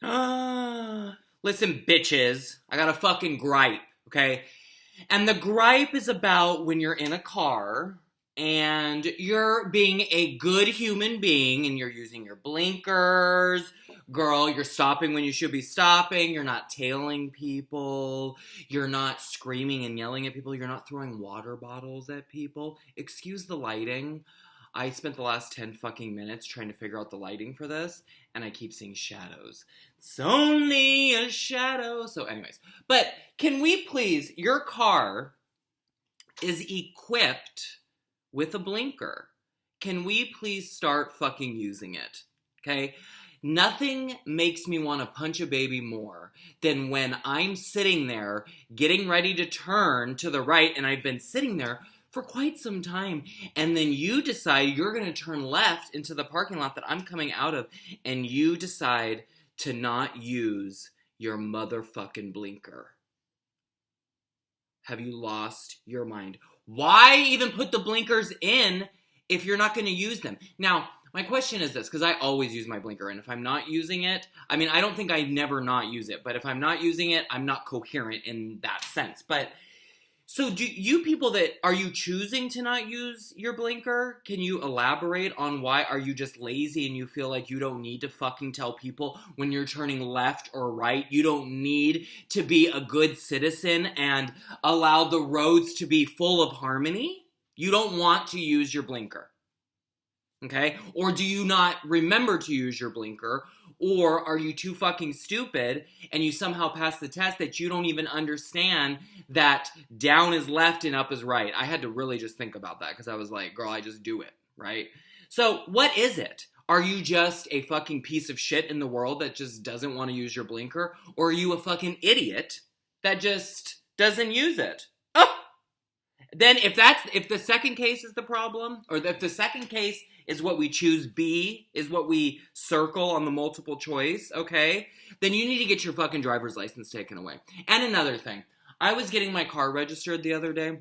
Listen, bitches, I got a fucking gripe, okay? And the gripe is about when you're in a car and you're being a good human being and you're using your blinkers. Girl, you're stopping when you should be stopping. You're not tailing people. You're not screaming and yelling at people. You're not throwing water bottles at people. Excuse the lighting. I spent the last 10 fucking minutes trying to figure out the lighting for this, and I keep seeing shadows. It's only a shadow. So, anyways, but can we please, your car is equipped with a blinker. Can we please start fucking using it? Okay? Nothing makes me want to punch a baby more than when I'm sitting there getting ready to turn to the right, and I've been sitting there for quite some time, and then you decide you're going to turn left into the parking lot that I'm coming out of, and you decide to not use your motherfucking blinker. Have you lost your mind? Why even put the blinkers in if you're not going to use them? Now, my question is this, because I always use my blinker, and if I'm not using it, I mean, I don't think I never not use it, but if I'm not using it, I'm not coherent in that sense. But so do you people are you choosing to not use your blinker? Can you elaborate on why? Are you just lazy and you feel like you don't need to fucking tell people when you're turning left or right? You don't need to be a good citizen and allow the roads to be full of harmony? You don't want to use your blinker. Okay? Or do you not remember to use your blinker? Or are you too fucking stupid and you somehow pass the test that you don't even understand that down is left and up is right? I had to really just think about that because I was like, girl, I just do it, right? So what is it? Are you just a fucking piece of shit in the world that just doesn't want to use your blinker? Or are you a fucking idiot that just doesn't use it? Oh! Then if the second case is the problem, or if the second case is what we choose B, is what we circle on the multiple choice, okay, then you need to get your fucking driver's license taken away. And another thing, I was getting my car registered the other day,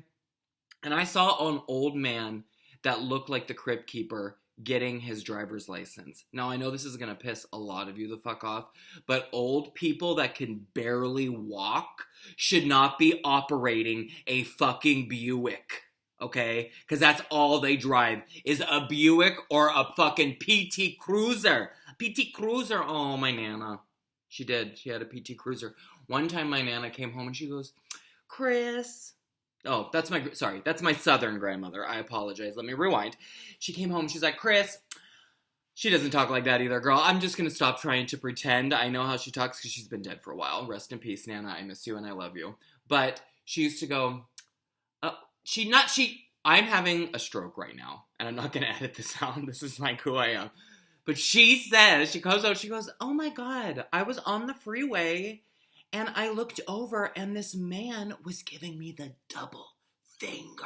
and I saw an old man that looked like the Crypt Keeper getting his driver's license. Now, I know this is going to piss a lot of you the fuck off, but old people that can barely walk should not be operating a fucking Buick, okay? Because that's all they drive is a Buick or a fucking PT Cruiser. PT Cruiser, oh, my Nana. She did. She had a PT Cruiser. One time my Nana came home and she goes, Chris... Oh, that's my Southern grandmother. I apologize. Let me rewind. She came home. She's like, Chris, she doesn't talk like that either, girl. I'm just going to stop trying to pretend. I know how she talks because she's been dead for a while. Rest in peace, Nana. I miss you and I love you. But she used to go, I'm having a stroke right now. And I'm not going to edit this out. This is like who I am. But she says, she goes, oh my God, I was on the freeway and I looked over and this man was giving me the double finger.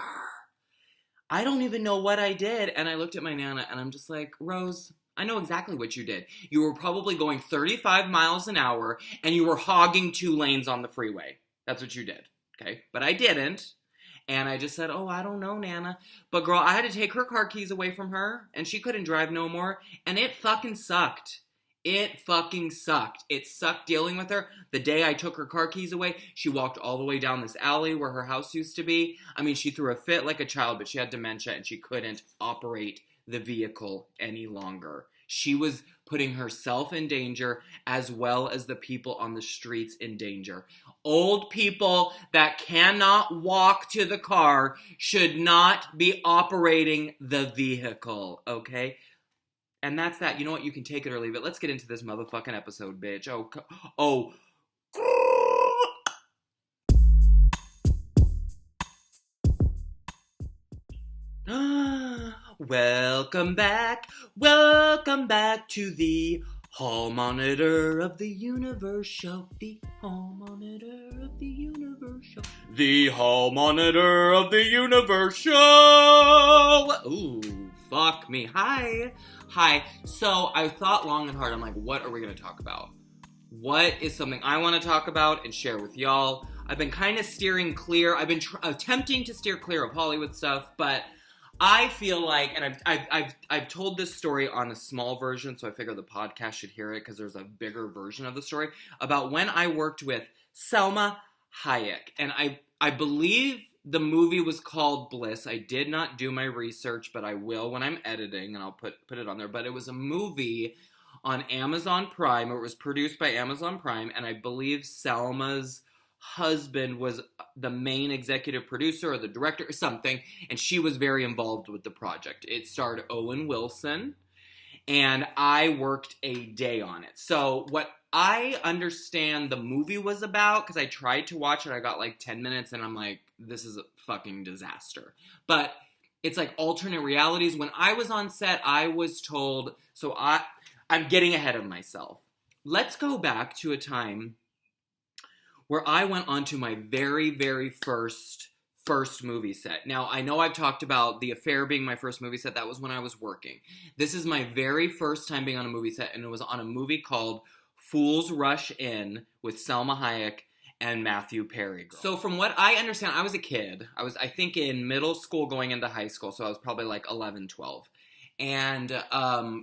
I don't even know what I did. And I looked at my Nana and I'm just like, Rose, I know exactly what you did. You were probably going 35 miles an hour and you were hogging 2 lanes on the freeway. That's what you did. Okay. But I didn't. And I just said, oh, I don't know, Nana. But girl, I had to take her car keys away from her and she couldn't drive no more. And it fucking sucked. It fucking sucked. It sucked dealing with her. The day I took her car keys away, she walked all the way down this alley where her house used to be. I mean, she threw a fit like a child, but she had dementia and she couldn't operate the vehicle any longer. She was putting herself in danger as well as the people on the streets in danger. Old people that cannot walk to the car should not be operating the vehicle, okay? And that's that. You know what? You can take it or leave it. Let's get into this motherfucking episode, bitch. Oh. Welcome back. Welcome back to the Hall Monitor of the Universe Show. The Hall Monitor of the Universe Show. The Hall Monitor of the Universe Show. Ooh, fuck me. Hi. So I thought long and hard. I'm like, what are we going to talk about? What is something I want to talk about and share with y'all? I've been kind of steering clear. I've been attempting to steer clear of Hollywood stuff, but I feel like, and I've told this story on a small version, so I figure the podcast should hear it because there's a bigger version of the story about when I worked with Salma Hayek, and I believe the movie was called Bliss. I did not do my research, but I will when I'm editing, and I'll put it on there. But it was a movie on Amazon Prime. It was produced by Amazon Prime, and I believe Salma's husband was the main executive producer or the director or something, and she was very involved with the project. It starred Owen Wilson, and I worked a day on it. So what I understand the movie was about, because I tried to watch it, I got like 10 minutes, and I'm like, this is a fucking disaster. But it's like alternate realities. When I was on set, I was told, so I'm getting ahead of myself. Let's go back to a time where I went on to my very, very first movie set. Now, I know I've talked about The Affair being my first movie set. That was when I was working. This is my very first time being on a movie set, and it was on a movie called Fools Rush In with Salma Hayek and Matthew Perry. So from what I understand, I was a kid. I think, in middle school going into high school, so I was probably like 11, 12. And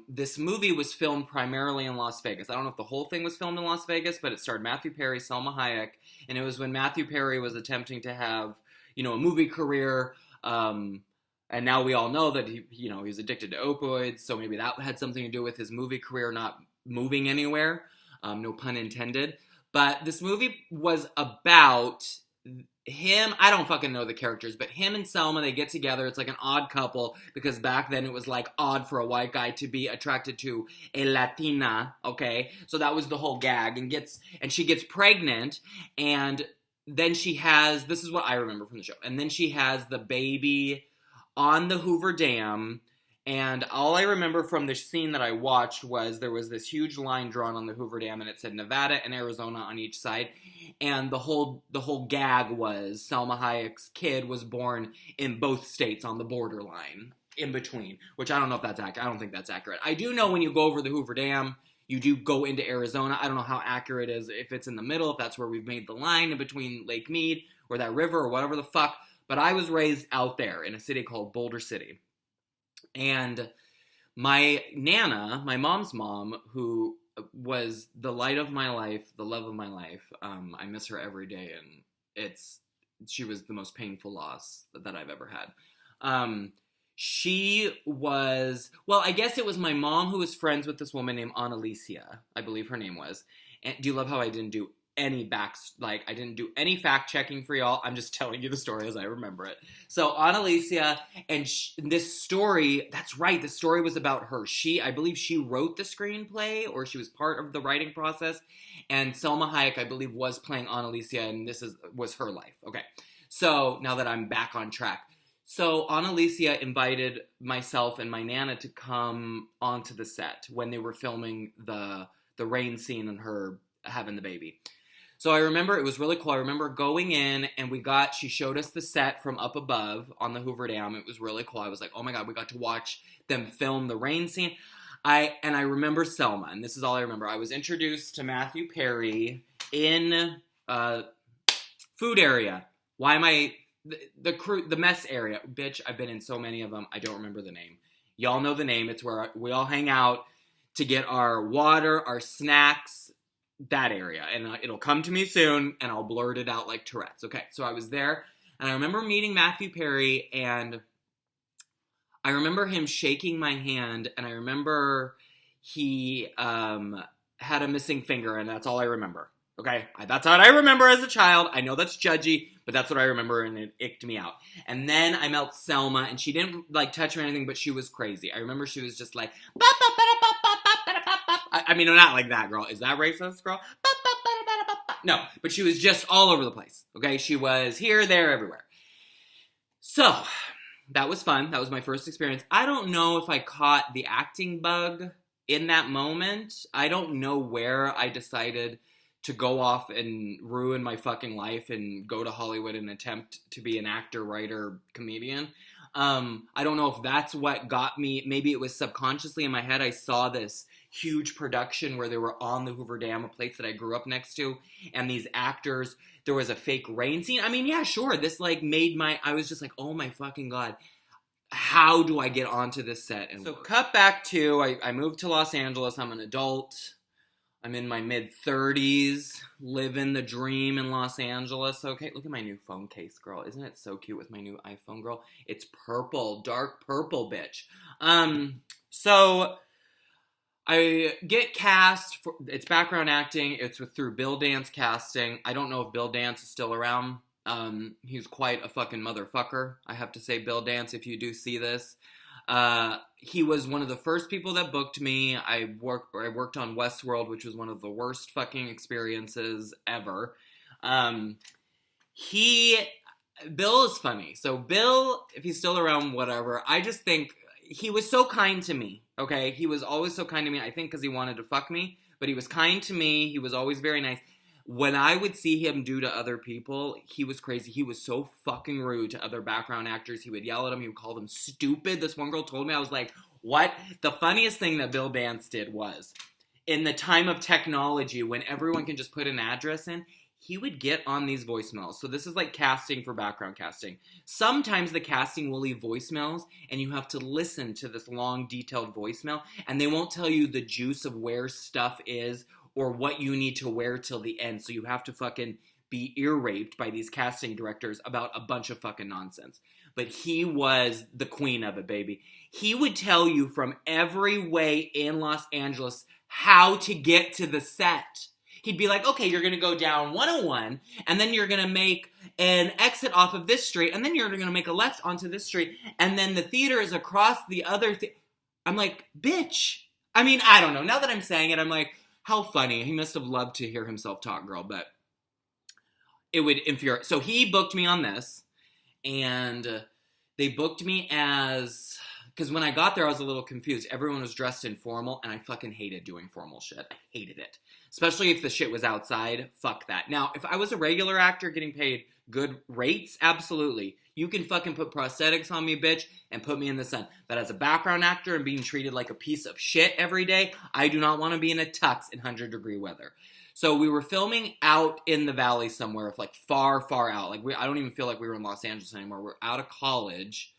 this movie was filmed primarily in Las Vegas. I don't know if the whole thing was filmed in Las Vegas, but it starred Matthew Perry, Salma Hayek, and it was when Matthew Perry was attempting to have, a movie career, and now we all know that he was addicted to opioids, so maybe that had something to do with his movie career not moving anywhere, no pun intended. But this movie was about him. I don't fucking know the characters, but him and Selma, they get together. It's like an odd couple, because back then it was like odd for a white guy to be attracted to a Latina, okay? So that was the whole gag, and she gets pregnant, and then she has, this is what I remember from the show, and then she has the baby on the Hoover Dam. And all I remember from the scene that I watched was there was this huge line drawn on the Hoover Dam, and it said Nevada and Arizona on each side. And the whole gag was Salma Hayek's kid was born in both states on the borderline in between, which I don't know if that's accurate. I don't think that's accurate. I do know when you go over the Hoover Dam, you do go into Arizona. I don't know how accurate it is, if it's in the middle, if that's where we've made the line in between Lake Mead or that river or whatever the fuck. But I was raised out there in a city called Boulder City. And my Nana, my mom's mom, who was the light of my life, the love of my life, I miss her every day, and she was the most painful loss that I've ever had. She was, well, I guess it was my mom who was friends with this woman named Annalicia, I believe her name was. And do you love how I didn't do any I didn't do any fact checking for y'all. I'm just telling you the story as I remember it. So Annalicia, and this story, that's right, the story was about her. I believe she wrote the screenplay, or she was part of the writing process, and Salma Hayek, I believe, was playing Annalicia, and this was her life. Okay, so now that I'm back on track. So Annalicia invited myself and my Nana to come onto the set when they were filming the rain scene and her having the baby. So I remember it was really cool. I remember going in, and she showed us the set from up above on the Hoover Dam. It was really cool. I was like, oh my God, we got to watch them film the rain scene. I remember Selma, and this is all I remember. I was introduced to Matthew Perry in food area. Why am I, the mess area. Bitch, I've been in so many of them. I don't remember the name. Y'all know the name. It's where we all hang out to get our water, our snacks, that area, and it'll come to me soon, and I'll blurt it out like Tourette's. Okay, so I was there, and I remember meeting Matthew Perry, and I remember him shaking my hand, and I remember he had a missing finger, and that's all I remember. Okay, that's what I remember as a child. I know that's judgy, but that's what I remember, and it icked me out. And then I met Selma, and she didn't touch me or anything, but she was crazy. I remember she was just like, I mean, not like that, girl. Is that racist, girl? No, but she was just all over the place, okay? She was here, there, everywhere. So, that was fun. That was my first experience. I don't know if I caught the acting bug in that moment. I don't know where I decided to go off and ruin my fucking life and go to Hollywood and attempt to be an actor, writer, comedian. I don't know if that's what got me. Maybe it was subconsciously in my head. I saw this huge production where they were on the Hoover Dam, a place that I grew up next to, and these actors, there was a fake rain scene. I mean, yeah, sure. This I was just like, oh my fucking God. how do I get onto this set and work? Cut back to, I moved to Los Angeles. I'm an adult. I'm in my mid-30s, living the dream in Los Angeles. Okay, look at my new phone case, girl. Isn't it so cute with my new iPhone, girl? It's purple, dark purple, bitch. So I get cast for, it's background acting. It's through Bill Dance Casting. I don't know if Bill Dance is still around. He's quite a fucking motherfucker. I have to say, Bill Dance, if you do see this. He was one of the first people that booked me. I worked on Westworld, which was one of the worst fucking experiences ever. Bill is funny. So Bill, if he's still around, whatever, I just think he was so kind to me, okay? He was always so kind to me, I think because he wanted to fuck me, but he was kind to me. He was always very nice. When I would see him do to other people, he was crazy. He was so fucking rude to other background actors. He would yell at them. He would call them stupid. This one girl told me, I was like, what? The funniest thing that Bill Dance did was, in the time of technology, when everyone can just put an address in, he would get on these voicemails. So this is like casting for background casting. Sometimes the casting will leave voicemails, and you have to listen to this long, detailed voicemail, and they won't tell you the juice of where stuff is, or what you need to wear till the end. So you have to fucking be ear-raped by these casting directors about a bunch of fucking nonsense. But he was the queen of it, baby. He would tell you from every way in Los Angeles how to get to the set. He'd be like, okay, you're going to go down 101, and then you're going to make an exit off of this street, and then you're going to make a left onto this street, and then the theater is across the other I'm like, bitch. I mean, I don't know. Now that I'm saying it, I'm like, how funny. He must have loved to hear himself talk, girl, but it would infuriate. So he booked me on this, and they booked me as, because when I got there, I was a little confused. Everyone was dressed in formal, and I fucking hated doing formal shit. I hated it. Especially if the shit was outside. Fuck that. Now, if I was a regular actor getting paid good rates, absolutely. You can fucking put prosthetics on me, bitch, and put me in the sun. But as a background actor and being treated like a piece of shit every day, I do not want to be in a tux in 100-degree weather. So we were filming out in the valley somewhere, like far, far out. Like I don't even feel like we were in Los Angeles anymore. We're out of college.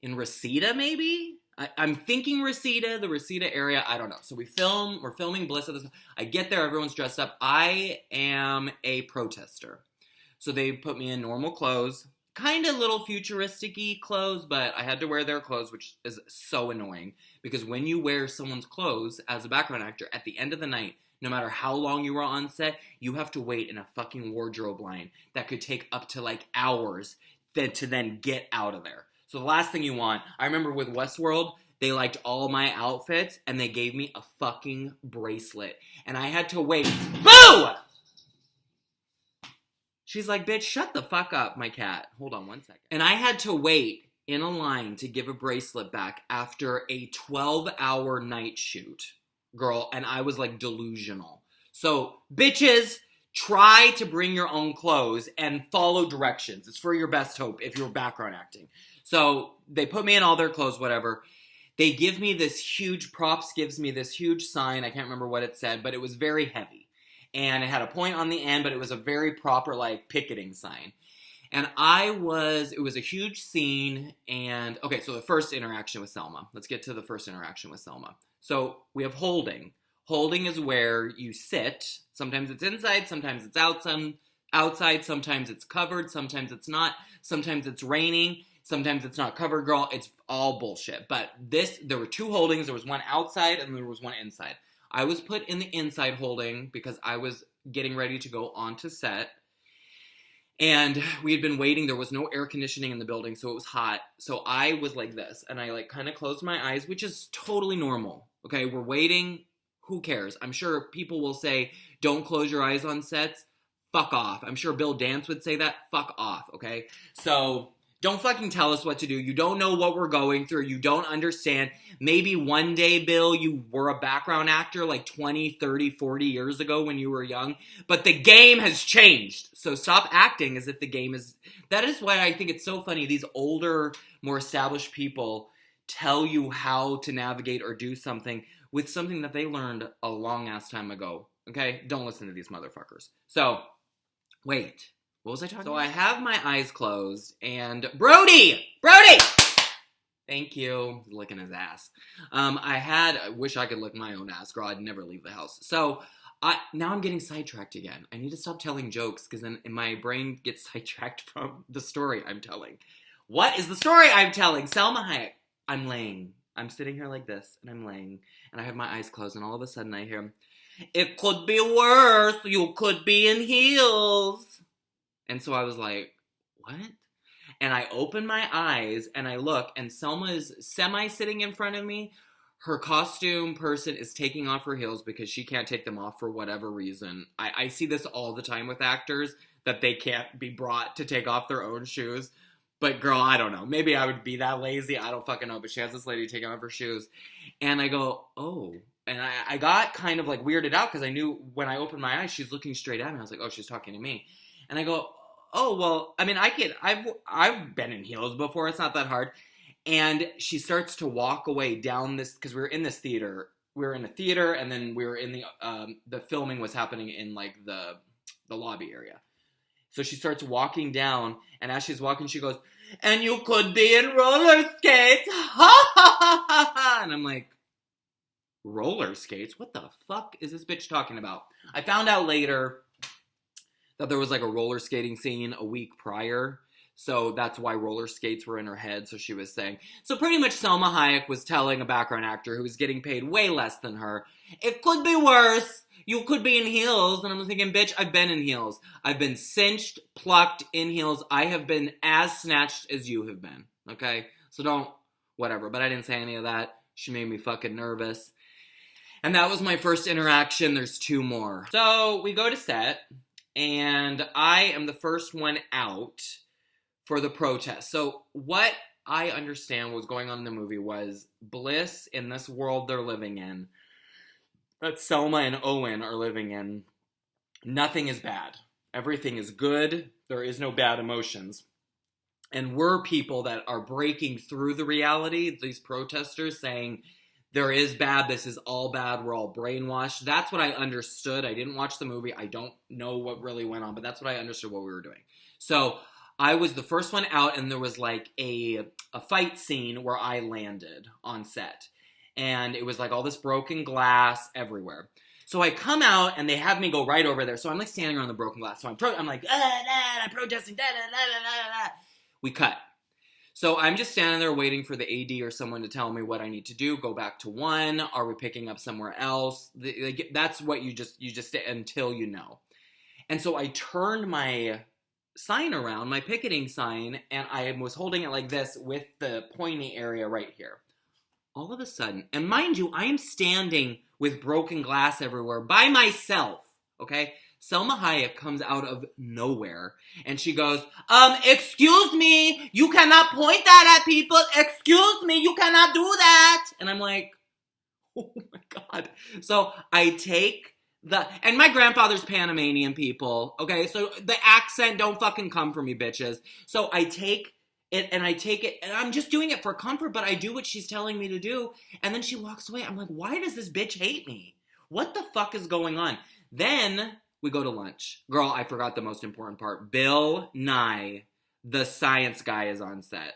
In Reseda, maybe? I'm thinking Reseda, the Reseda area. I don't know. So we're filming Bliss at this. I get there, everyone's dressed up. I am a protester. So they put me in normal clothes. Kind of little futuristic-y clothes, but I had to wear their clothes, which is so annoying. Because when you wear someone's clothes as a background actor, at the end of the night, no matter how long you were on set, you have to wait in a fucking wardrobe line that could take up to like hours to then get out of there. So the last thing you want, I remember with Westworld, they liked all my outfits, and they gave me a fucking bracelet. And I had to wait. Boo! She's like, bitch, shut the fuck up, my cat. Hold on one second. And I had to wait in a line to give a bracelet back after a 12-hour night shoot, girl, and I was like delusional. So, bitches, try to bring your own clothes and follow directions. It's for your best hope if you're background acting. So they put me in all their clothes, whatever. They give me this huge, props gives me this huge sign. I can't remember what it said, but it was very heavy. And it had a point on the end, but it was a very proper, like, picketing sign. And it was a huge scene. And, okay, so the first interaction with Selma. Let's get to the first interaction with Selma. So we have holding. Holding is where you sit. Sometimes it's inside, sometimes it's outside, sometimes it's covered, sometimes it's not, sometimes it's raining, sometimes it's not covered, girl. It's all bullshit. But there were two holdings. There was one outside and there was one inside. I was put in the inside holding because I was getting ready to go onto set. And we had been waiting. There was no air conditioning in the building, so it was hot. So I was like this, and I like kind of closed my eyes, which is totally normal. Okay, we're waiting. Who cares? I'm sure people will say, don't close your eyes on sets. Fuck off. I'm sure Bill Dance would say that. Fuck off, okay? So don't fucking tell us what to do. You don't know what we're going through. You don't understand. Maybe one day, Bill, you were a background actor like 20, 30, 40 years ago when you were young. But the game has changed. So stop acting as if the game is... That is why I think it's so funny. These older, more established people tell you how to navigate or do something with something that they learned a long-ass time ago. Okay? Don't listen to these motherfuckers. So, wait. What was I talking about? So I have my eyes closed, and Brody! Thank you. Licking his ass. I wish I could lick my own ass, girl. I'd never leave the house. So, now I'm getting sidetracked again. I need to stop telling jokes because then my brain gets sidetracked from the story I'm telling. What is the story I'm telling? Salma Hayek. I'm laying. I'm sitting here like this, and I'm laying, and I have my eyes closed, and all of a sudden I hear, "It could be worse. You could be in heels." And so I was like, what? And I open my eyes and I look, and Selma is semi-sitting in front of me. Her costume person is taking off her heels because she can't take them off for whatever reason. I see this all the time with actors, that they can't be brought to take off their own shoes. But girl, I don't know. Maybe I would be that lazy. I don't fucking know. But she has this lady taking off her shoes. And I go, oh. And I got kind of like weirded out because I knew when I opened my eyes, she's looking straight at me. I was like, oh, she's talking to me. And I go, oh, well, I mean, I've been in heels before. It's not that hard. And she starts to walk away down this, because we were in this theater. We were in a theater, and then we were in the filming was happening in like the lobby area. So she starts walking down, and as she's walking, she goes, "And you could be in roller skates." Ha ha ha ha ha. And I'm like, roller skates? What the fuck is this bitch talking about? I found out later that there was like a roller skating scene a week prior. So that's why roller skates were in her head. So she was saying. So pretty much Salma Hayek was telling a background actor who was getting paid way less than her, it could be worse. You could be in heels. And I'm thinking, bitch, I've been in heels. I've been cinched, plucked in heels. I have been as snatched as you have been. Okay? So don't, whatever. But I didn't say any of that. She made me fucking nervous. And that was my first interaction. There's 2 more. So we go to set. And I am the first one out for the protest. So what I understand was going on in the movie was Bliss, in this world they're living in, that Selma and Owen are living in, nothing is bad. Everything is good. There is no bad emotions. And we're people that are breaking through the reality, these protesters saying, there is bad, this is all bad, we're all brainwashed. That's what I understood. I didn't watch the movie. I don't know what really went on, but that's what I understood what we were doing. So I was the first one out, and there was like a fight scene where I landed on set. And it was like all this broken glass everywhere. So I come out, and they have me go right over there. So I'm like standing around the broken glass. So I'm like, I'm protesting, We cut. So I'm just standing there waiting for the AD or someone to tell me what I need to do. Go back to 1. Are we picking up somewhere else? That's what you just until you know. And so I turned my sign around, my picketing sign, and I was holding it like this with the pointy area right here. All of a sudden, and mind you, I am standing with broken glass everywhere by myself, okay? Salma Hayek comes out of nowhere, and she goes, excuse me, you cannot point that at people. Excuse me, you cannot do that. And I'm like, oh my God. So I take and my grandfather's Panamanian, people, okay? So the accent don't fucking come for me, bitches. So I take it, and I'm just doing it for comfort, but I do what she's telling me to do, and then she walks away. I'm like, why does this bitch hate me? What the fuck is going on? Then we go to lunch. Girl, I forgot the most important part. Bill Nye, the science guy, is on set.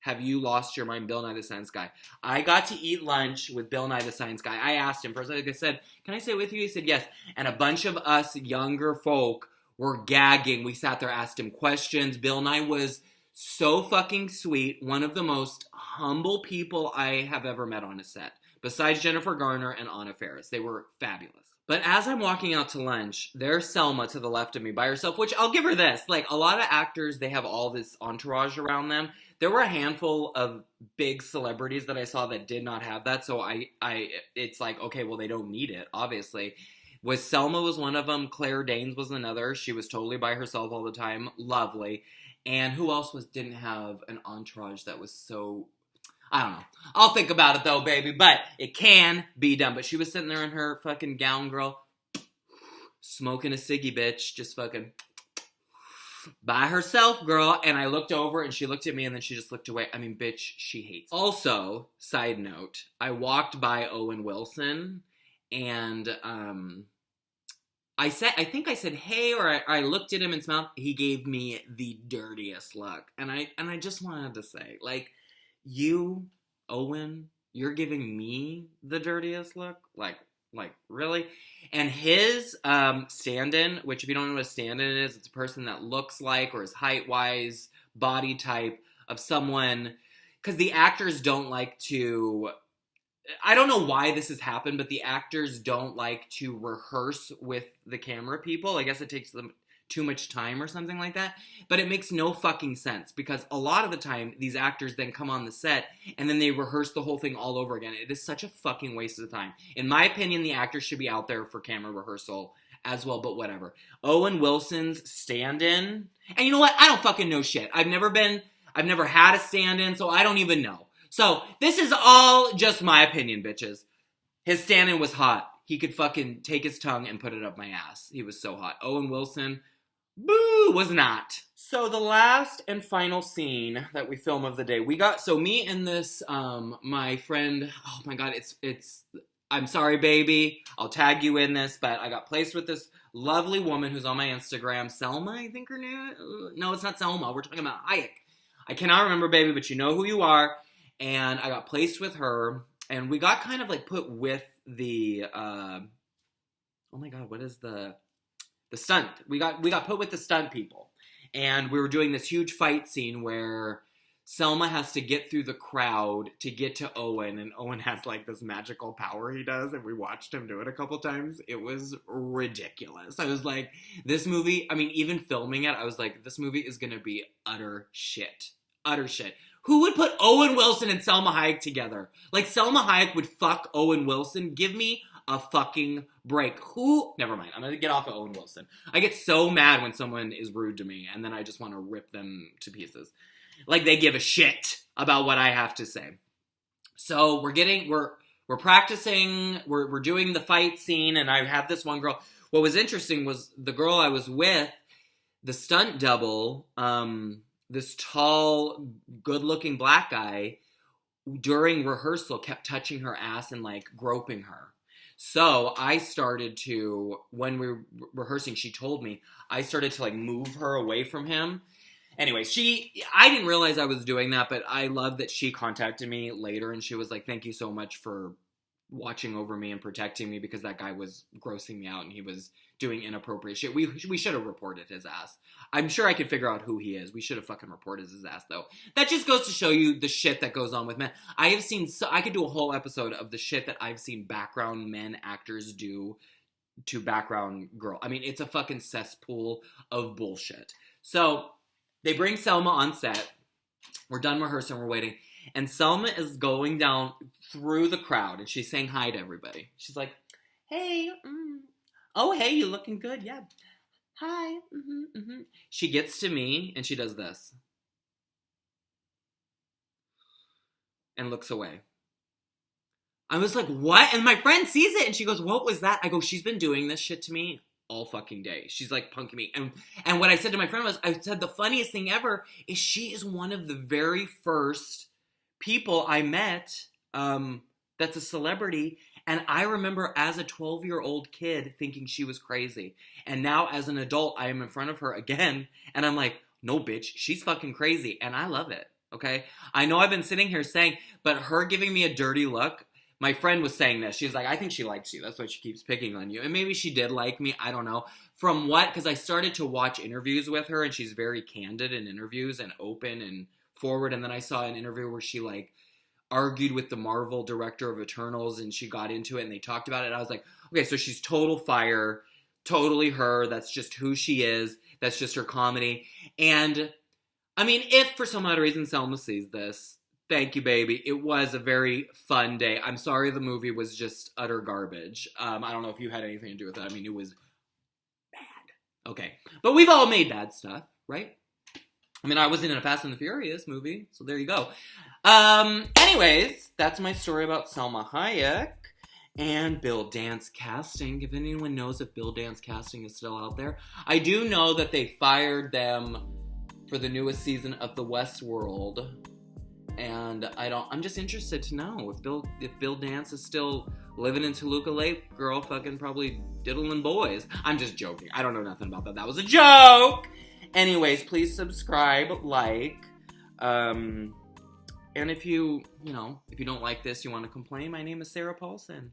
Have you lost your mind? Bill Nye, the science guy. I got to eat lunch with Bill Nye, the science guy. I asked him first. Like I said, can I sit with you? He said yes. And a bunch of us younger folk were gagging. We sat there, asked him questions. Bill Nye was so fucking sweet. One of the most humble people I have ever met on a set. Besides Jennifer Garner and Anna Faris. They were fabulous. But as I'm walking out to lunch, there's Selma to the left of me by herself, which I'll give her this. Like, a lot of actors, they have all this entourage around them. There were a handful of big celebrities that I saw that did not have that, so it's like, okay, well, they don't need it, obviously. Selma was one of them. Claire Danes was another. She was totally by herself all the time. Lovely. And who else didn't have an entourage that was so... I don't know. I'll think about it, though, baby. But it can be done. But she was sitting there in her fucking gown, girl, smoking a ciggy, bitch. Just fucking by herself, girl. And I looked over, and she looked at me, and then she just looked away. I mean, bitch, she hates me. Also, side note, I walked by Owen Wilson, and I think I said, hey, or I looked at him and smiled. He gave me the dirtiest look. And I just wanted to say, like, you, Owen, you're giving me the dirtiest look? Like, really? And his stand-in, which if you don't know what a stand-in is, it's a person that looks like or is height-wise, body type of someone, because the actors don't like to, I don't know why this has happened, but the actors don't like to rehearse with the camera people. I guess it takes them too much time or something like that. But it makes no fucking sense because a lot of the time these actors then come on the set and then they rehearse the whole thing all over again. It is such a fucking waste of time. In my opinion, the actors should be out there for camera rehearsal as well, but whatever. Owen Wilson's stand-in. And you know what? I don't fucking know shit. I've never had a stand-in, so I don't even know. So this is all just my opinion, bitches. His stand-in was hot. He could fucking take his tongue and put it up my ass. He was so hot. Owen Wilson, boo, was not. So the last and final scene that we film of the day, so me and this, my friend, oh my God, it's, I'm sorry, baby, I'll tag you in this, but I got placed with this lovely woman who's on my Instagram, Salma, I think her name, no, it's not Salma, we're talking about Hayek. I cannot remember, baby, but you know who you are, and I got placed with her, and we got kind of like put with the, oh my God, what is the stunt? We got put with the stunt people, and we were doing this huge fight scene where Selma has to get through the crowd to get to Owen, and Owen has like this magical power he does, and we watched him do it a couple times. It was ridiculous. I was like, this movie, I mean, even filming it, I was like, this movie is gonna be utter shit. Utter shit. Who would put Owen Wilson and Salma Hayek together? Like, Salma Hayek would fuck Owen Wilson? Give me a fucking break. Never mind. I'm gonna get off of Owen Wilson. I get so mad when someone is rude to me, and then I just want to rip them to pieces. Like they give a shit about what I have to say. So we're practicing, we're doing the fight scene, and I have this one girl. What was interesting was the girl I was with, the stunt double, this tall, good-looking black guy, during rehearsal kept touching her ass and like groping her. So I started to, when we were rehearsing, she told me, I started to like move her away from him. Anyway, I didn't realize I was doing that, but I love that she contacted me later and she was like, thank you so much for watching over me and protecting me because that guy was grossing me out and he was doing inappropriate shit. We should have reported his ass. I'm sure I could figure out who he is. We should have fucking reported his ass though. That just goes to show you the shit that goes on with men. I could do a whole episode of the shit that I've seen background men actors do to background girl. I mean, it's a fucking cesspool of bullshit. So they bring Selma on set. We're done rehearsing, we're waiting. And Selma is going down through the crowd and she's saying hi to everybody. She's like, hey, oh, hey, you looking good, yeah. Hi, She gets to me and she does this. And looks away. I was like, what? And my friend sees it and she goes, what was that? I go, she's been doing this shit to me all fucking day. She's like punking me. And what I said to my friend was, I said the funniest thing ever is she is one of the very first people I met that's a celebrity. And I remember as a 12-year-old kid thinking she was crazy. And now as an adult, I am in front of her again. And I'm like, no, bitch, she's fucking crazy. And I love it, okay? I know I've been sitting here saying, but her giving me a dirty look, my friend was saying this. She's like, I think she likes you. That's why she keeps picking on you. And maybe she did like me. I don't know. From what? Because I started to watch interviews with her, and she's very candid in interviews and open and forward. And then I saw an interview where she, like, argued with the Marvel director of Eternals, and she got into it, and they talked about it. And I was like, okay, so she's total fire. Totally her. That's just who she is. That's just her comedy. And, I mean, if for some odd reason Selma sees this, thank you, baby. It was a very fun day. I'm sorry the movie was just utter garbage. I don't know if you had anything to do with it. I mean, it was bad. Okay. But we've all made bad stuff, right? I mean, I wasn't in a Fast and the Furious movie, so there you go. Anyways, that's my story about Salma Hayek and Bill Dance Casting. If anyone knows if Bill Dance Casting is still out there. I do know that they fired them for the newest season of The Westworld. And I'm just interested to know if Bill Dance is still living in Toluca Lake, girl fucking probably diddling boys. I'm just joking. I don't know nothing about that. That was a joke! Anyways, please subscribe, like, And if you don't like this, you want to complain, my name is Sarah Paulson.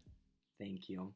Thank you.